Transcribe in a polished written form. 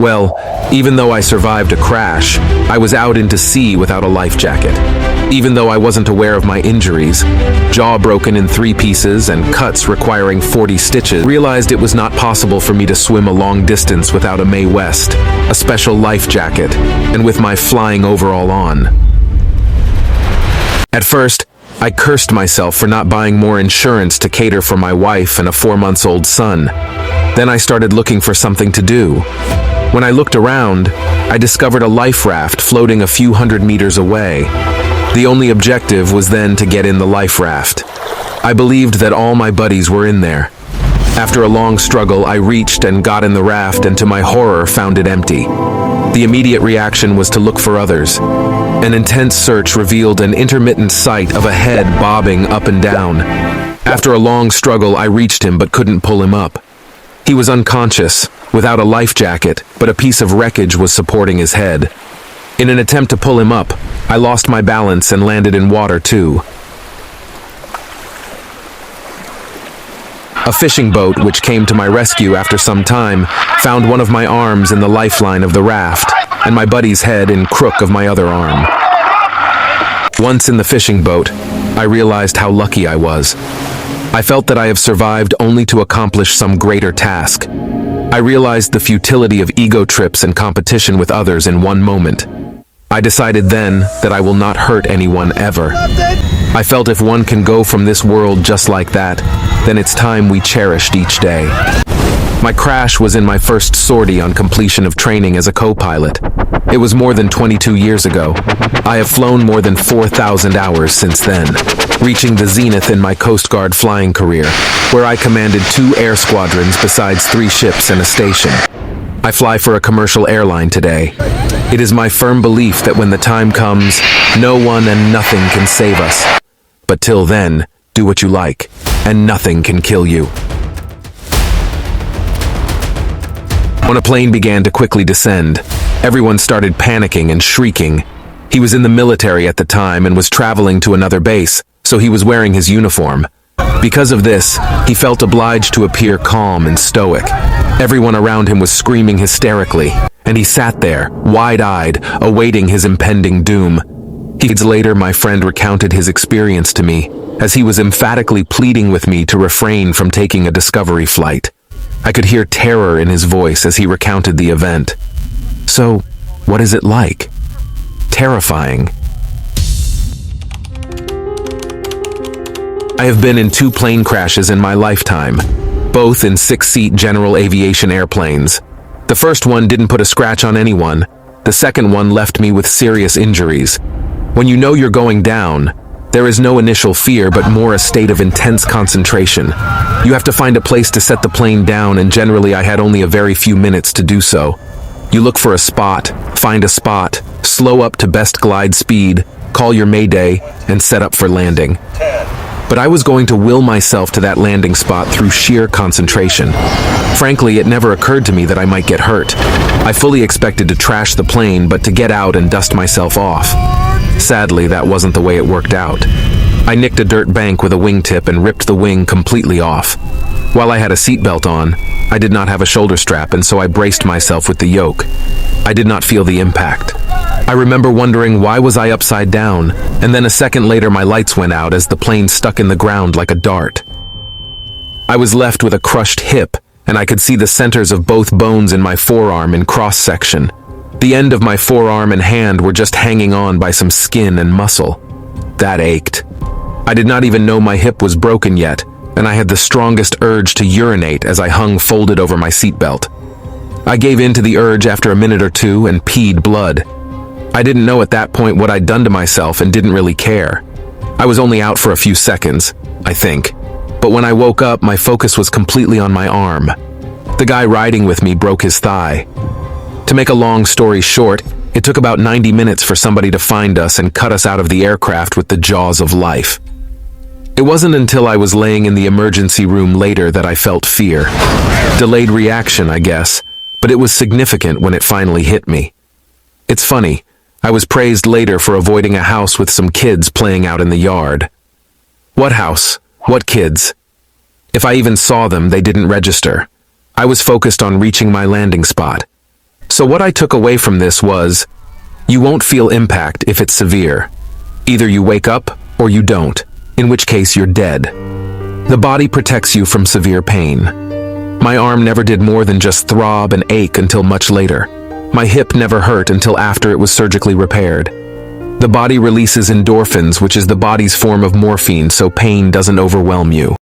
Well, even though I survived a crash, I was out into sea without a life jacket. Even though I wasn't aware of my injuries, jaw broken in 3 pieces and cuts requiring 40 stitches, realized it was not possible for me to swim a long distance without a Mae West, a special life jacket, and with my flying overall on. At first, I cursed myself for not buying more insurance to cater for my wife and a 4-month-old son. Then I started looking for something to do. When I looked around, I discovered a life raft floating a few hundred meters away. The only objective was then to get in the life raft. I believed that all my buddies were in there. After a long struggle, I reached and got in the raft, and to my horror found it empty. The immediate reaction was to look for others. An intense search revealed an intermittent sight of a head bobbing up and down. After a long struggle, I reached him but couldn't pull him up. He was unconscious, without a life jacket, but a piece of wreckage was supporting his head. In an attempt to pull him up, I lost my balance and landed in water too. A fishing boat, which came to my rescue after some time, found one of my arms in the lifeline of the raft, and my buddy's head in crook of my other arm. Once in the fishing boat, I realized how lucky I was. I felt that I have survived only to accomplish some greater task. I realized the futility of ego trips and competition with others in one moment. I decided then that I will not hurt anyone ever. I felt if one can go from this world just like that, then it's time we cherished each day. My crash was in my first sortie on completion of training as a co-pilot. It was more than 22 years ago. I have flown more than 4,000 hours since then, reaching the zenith in my Coast Guard flying career, where I commanded 2 air squadrons besides 3 ships and a station. I fly for a commercial airline today. It is my firm belief that when the time comes, no one and nothing can save us. But till then, do what you like, and nothing can kill you. When a plane began to quickly descend, everyone started panicking and shrieking. He was in the military at the time and was traveling to another base, so he was wearing his uniform. Because of this, he felt obliged to appear calm and stoic. Everyone around him was screaming hysterically, and he sat there, wide-eyed, awaiting his impending doom. Decades later, my friend recounted his experience to me, as he was emphatically pleading with me to refrain from taking a discovery flight. I could hear terror in his voice as he recounted the event. So, what is it like? Terrifying. I have been in 2 plane crashes in my lifetime, both in 6-seat general aviation airplanes. The first one didn't put a scratch on anyone. The second one left me with serious injuries. When you know you're going down, there is no initial fear but more a state of intense concentration. You have to find a place to set the plane down, and generally I had only a very few minutes to do so. You look for a spot, find a spot, slow up to best glide speed, call your mayday, and set up for landing. But I was going to will myself to that landing spot through sheer concentration. Frankly, it never occurred to me that I might get hurt. I fully expected to trash the plane, but to get out and dust myself off. Sadly, that wasn't the way it worked out. I nicked a dirt bank with a wingtip and ripped the wing completely off. While I had a seatbelt on, I did not have a shoulder strap, and so I braced myself with the yoke. I did not feel the impact. I remember wondering why was I upside down, and then a second later my lights went out as the plane stuck in the ground like a dart. I was left with a crushed hip, and I could see the centers of both bones in my forearm in cross-section. The end of my forearm and hand were just hanging on by some skin and muscle. That ached. I did not even know my hip was broken yet, and I had the strongest urge to urinate as I hung folded over my seatbelt. I gave in to the urge after a minute or two and peed blood. I didn't know at that point what I'd done to myself and didn't really care. I was only out for a few seconds, I think. But when I woke up, my focus was completely on my arm. The guy riding with me broke his thigh. To make a long story short, it took about 90 minutes for somebody to find us and cut us out of the aircraft with the jaws of life. It wasn't until I was laying in the emergency room later that I felt fear. Delayed reaction, I guess, but it was significant when it finally hit me. It's funny, I was praised later for avoiding a house with some kids playing out in the yard. What house? What kids? If I even saw them, they didn't register. I was focused on reaching my landing spot. So what I took away from this was, you won't feel impact if it's severe. Either you wake up or you don't, in which case you're dead. The body protects you from severe pain. My arm never did more than just throb and ache until much later. My hip never hurt until after it was surgically repaired. The body releases endorphins, which is the body's form of morphine, so pain doesn't overwhelm you.